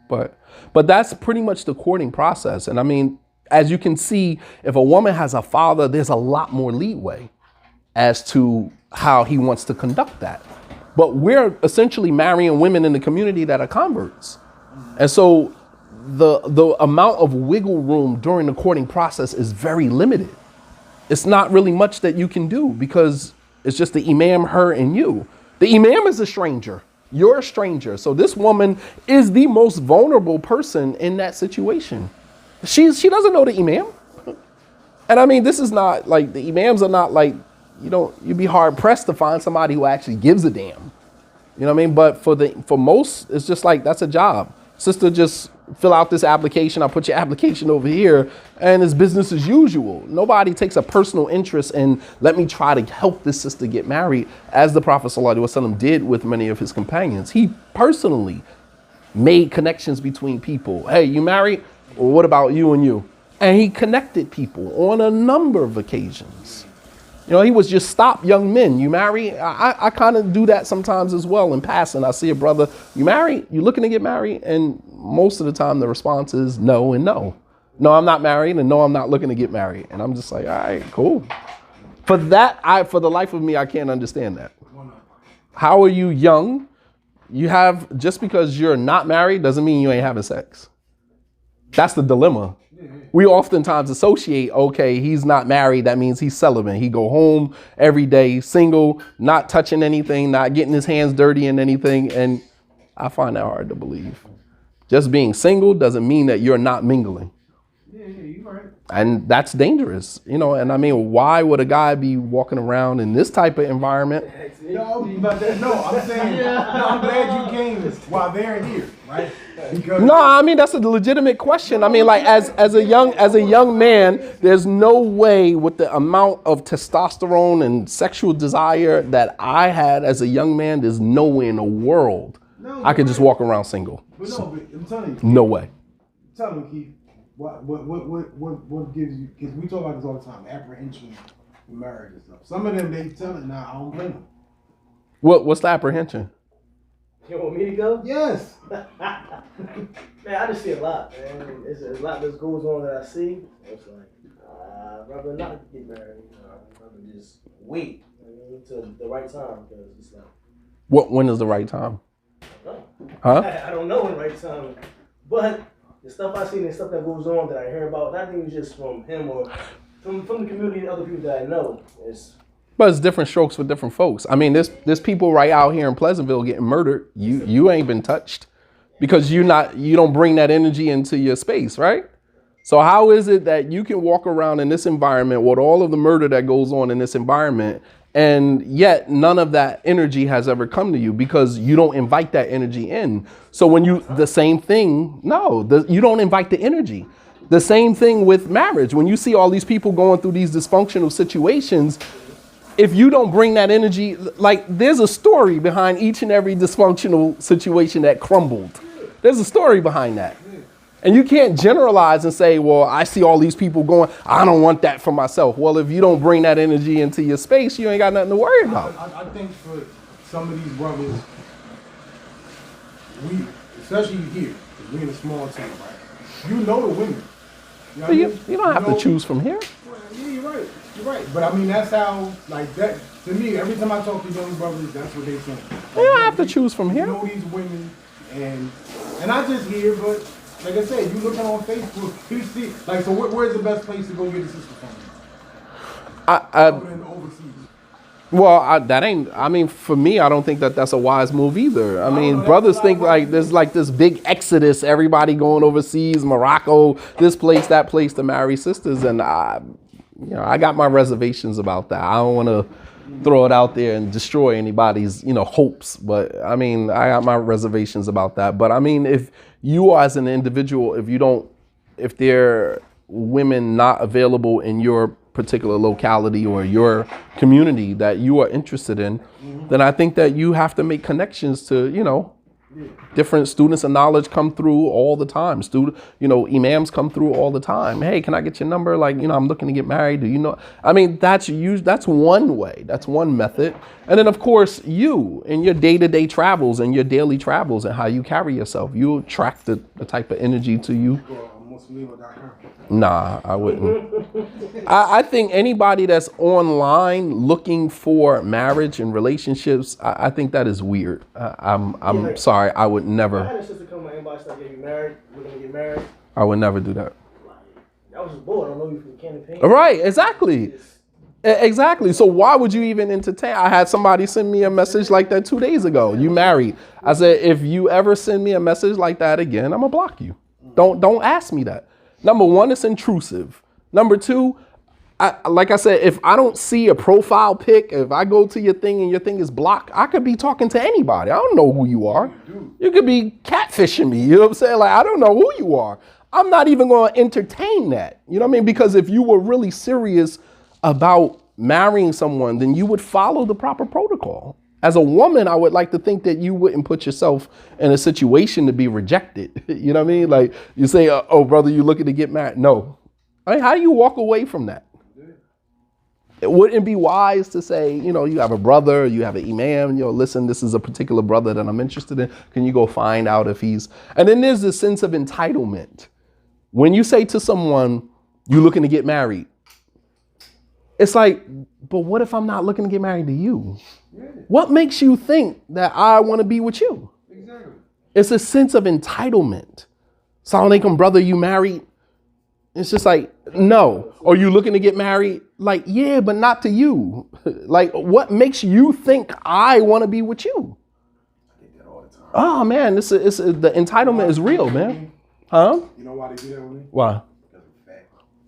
But that's pretty much the courting process. And I mean, as you can see, if a woman has a father, there's a lot more leeway as to how he wants to conduct that. But we're essentially marrying women in the community that are converts. And so the amount of wiggle room during the courting process is very limited. It's not really much that you can do because it's just the imam, her, and you. The imam is a stranger. You're a stranger. So this woman is the most vulnerable person in that situation. She doesn't know the imam. And I mean, this is not like, the imams are not like, you'd be hard pressed to find somebody who actually gives a damn. You know what I mean? But for most, it's just like, that's a job. Sister, just fill out this application. I'll put your application over here, and it's business as usual. Nobody takes a personal interest in, let me try to help this sister get married, as the Prophet ﷺ did with many of his companions. He personally made connections between people. Hey, you married? Well, what about you and you? And he connected people on a number of occasions. He was just stop young men. You marry? I kind of do that sometimes as well in passing. I see a brother, you married? You looking to get married? And most of the time the response is no and no. No, I'm not married, and no, I'm not looking to get married. And I'm just like, all right, cool. For the life of me, I can't understand that. How are you young? Just because you're not married doesn't mean you ain't having sex. That's the dilemma. We oftentimes associate, okay, he's not married, that means he's celibate. He go home every day, single, not touching anything, not getting his hands dirty in anything. And I find that hard to believe. Just being single doesn't mean that you're not mingling. Yeah, you're right. And that's dangerous, and I mean, why would a guy be walking around in this type of environment? No, I'm saying, I'm glad you came while they're here, right? Because no, I mean, that's a legitimate question. I mean, like as a young man, there's no way with the amount of testosterone and sexual desire that I had as a young man, there's no way in the world I could just walk around single. But I'm telling you. No way. Tell me, Keith. What gives you? Because we talk about this all the time, apprehension in marriage and stuff. Some of them they tell it now. I don't blame them. What's the apprehension? You want me to go? Yes. Man, I just see a lot, man. It's a lot that goes on that I see. It's like, I'd rather not get married. I'd rather just wait until the right time, because it's like. When is the right time? I don't know when the right time, but. The stuff I see and the stuff that goes on that I hear about, not even just from him or from the community and other people that I know. But it's different strokes for different folks. I mean, there's people right out here in Pleasantville getting murdered. You ain't been touched because you don't bring that energy into your space, right? So how is it that you can walk around in this environment with all of the murder that goes on in this environment, and yet none of that energy has ever come to you because you don't invite that energy in? So when you don't invite the energy. The same thing with marriage. When you see all these people going through these dysfunctional situations, if you don't bring that energy, like there's a story behind each and every dysfunctional situation that crumbled. There's a story behind that. And you can't generalize and say, well, I see all these people going, I don't want that for myself. Well, if you don't bring that energy into your space, you ain't got nothing to worry about. I think for some of these brothers, especially here, because we're in a small town, right? You know the women. You don't have to choose from here. Yeah, you're right. You're right. But I mean, that's how, like that, to me, every time I talk to young brothers, that's what they say. You don't have to choose from here. You know these women, and I just hear, but like I said, you looking on Facebook, you see, like, so where's the best place to go get a sister from? Other than overseas. Well, for me, I don't think that that's a wise move either. I mean, brothers think like there's like this big exodus, everybody going overseas, Morocco, this place, that place to marry sisters. And I got my reservations about that. I don't want to throw it out there and destroy anybody's, hopes. But I mean, I got my reservations about that. But I mean, if you as an individual, if there are women not available in your particular locality or your community that you are interested in, then I think that you have to make connections to, Different students of knowledge come through all the time. Imams come through all the time. Hey, can I get your number? Like, I'm looking to get married. Do you know? I mean, that's one way. That's one method. And then, of course, you in your day-to-day travels and your daily travels and how you carry yourself, you attract the type of energy to you. Nah, I wouldn't. I think anybody that's online looking for marriage and relationships, I think that is weird. I'm sorry, I would never. I had a sister come to my inbox like, "Get married? We're gonna get married." I would never do that. I was just bored. I don't know you from Candy Paint. Right, exactly. Exactly. So why would you even entertain? I had somebody send me a message like that 2 days ago. You married. I said, if you ever send me a message like that again, I'm gonna block you. Don't ask me that. Number one, it's intrusive. Number two, like I said, if I don't see a profile pic, if I go to your thing and your thing is blocked, I could be talking to anybody. I don't know who you are. You could be catfishing me. You know what I'm saying? Like, I don't know who you are. I'm not even going to entertain that. You know what I mean? Because if you were really serious about marrying someone, then you would follow the proper protocol. As a woman, I would like to think that you wouldn't put yourself in a situation to be rejected. You know what I mean? Like you say, oh, brother, you looking to get married? No. I mean, how do you walk away from that? It wouldn't be wise to say, you have a brother, you have an imam, listen, this is a particular brother that I'm interested in. Can you go find out if he's... And then there's this sense of entitlement. When you say to someone, you looking to get married, it's like, but what if I'm not looking to get married to you? Yeah. What makes you think that I want to be with you? Exactly. It's a sense of entitlement. Assalamu alaikum, brother, you married? It's just like, no. Or you looking to get married? Like, yeah, but not to you. Like, what makes you think I want to be with you? I get that all the time. Oh, man, the entitlement is real, man. Huh? You know why they do that with me? Why? Because I'm fat.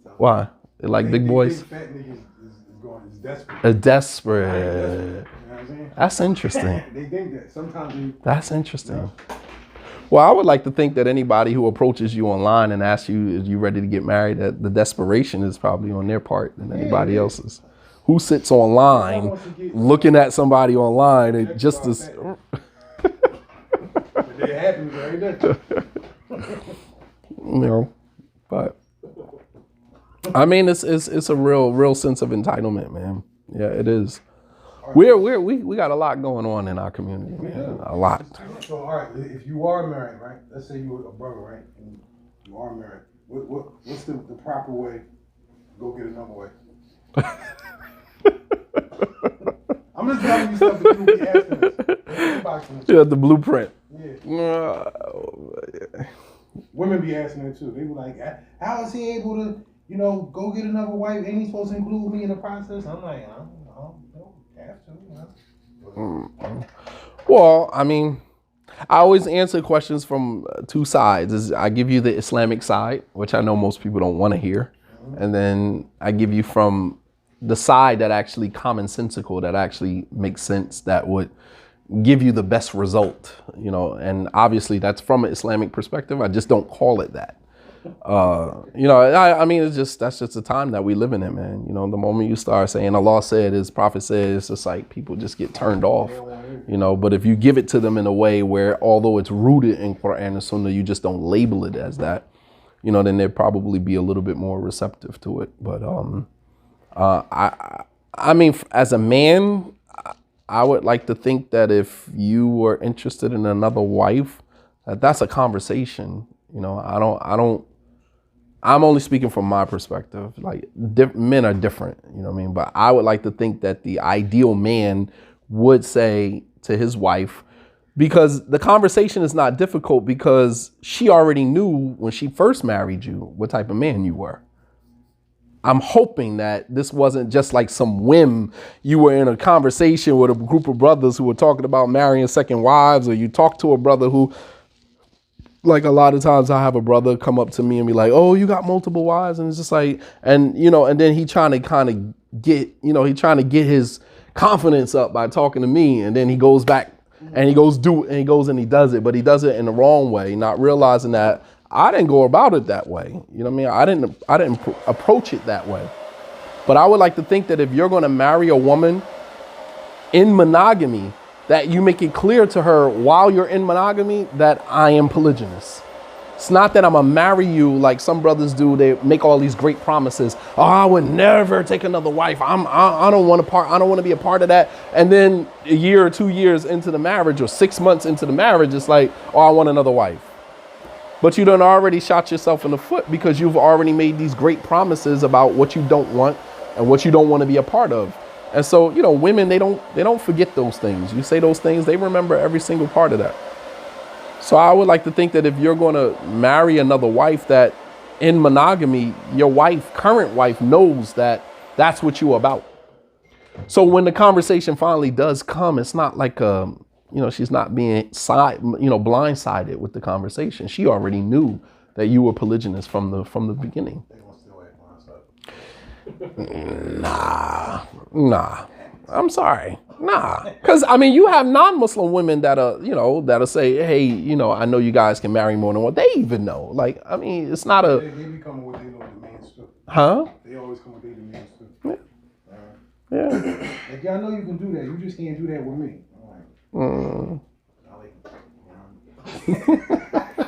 So why? They like big boys? Fat niggas is desperate. Desperate. You know what I'm saying? That's interesting. They think that. Sometimes That's interesting. Well, I would like to think that anybody who approaches you online and asks you, is you ready to get married, that the desperation is probably on their part than anybody else's. Who sits online looking at somebody online and just as... It happens right there. But I mean, it's a real sense of entitlement, man. Yeah, it is. We got a lot going on in our community, man. A lot. So, all right, if you are married, right? Let's say you're a brother, right? And you are married. What's the proper way to go get another way? I'm just telling you stuff that people be asking us. Yeah, the blueprint. Yeah. Women be asking it too. They be like, how is he able to, go get another wife? Ain't he supposed to include me in the process? I'm like, I don't have to. Well, I mean, I always answer questions from two sides. I give you the Islamic side, which I know most people don't want to hear. And then I give you from the side that actually commonsensical, that actually makes sense, that would give you the best result, and obviously that's from an Islamic perspective. I just don't call it that. I mean, that's just the time that we live in, man. The moment you start saying Allah said, His Prophet said, it's just like people just get turned off, but if you give it to them in a way where, although it's rooted in Quran and Sunnah, you just don't label it as that, then they'd probably be a little bit more receptive to it. But I mean, as a man, I would like to think that if you were interested in another wife, that's a conversation. I'm only speaking from my perspective. Like, men are different, what I mean? But I would like to think that the ideal man would say to his wife, because the conversation is not difficult, because she already knew when she first married you what type of man you were. I'm hoping that this wasn't just like some whim. You were in a conversation with a group of brothers who were talking about marrying second wives, or you talked to a brother who, like, a lot of times I have a brother come up to me and be like, oh, you got multiple wives? And it's just like, and then he trying to kind of get, he trying to get his confidence up by talking to me. And then he goes back and he goes and he does it, but he does it in the wrong way, not realizing that I didn't go about it that way. You know what I mean? I didn't approach it that way. But I would like to think that if you're going to marry a woman in monogamy, that you make it clear to her while you're in monogamy that I am polygynous. It's not that I'm gonna marry you like some brothers do. They make all these great promises. Oh, I would never take another wife. I don't want to be a part of that. And then a year or 2 years into the marriage, or 6 months into the marriage, it's like, oh, I want another wife. But you done already shot yourself in the foot because you've already made these great promises about what you don't want and what you don't want to be a part of. And so, you know, women, they don't forget those things. You say those things, they remember every single part of that. So I would like to think that if you're going to marry another wife, that in monogamy, your current wife knows that that's what you're about. So when the conversation finally does come, it's not like, she's not being blindsided with the conversation. She already knew that you were polygynous from the beginning. Nah. I'm sorry. Nah. Because, I mean, you have non-Muslim women that'll say, hey, I know you guys can marry more than one. They even know. Like, I mean, it's not a... They be coming with their demands, too. Huh? They always come with their demands, too. Yeah. Like, I know you can do that. You just can't do that with me. I'm like,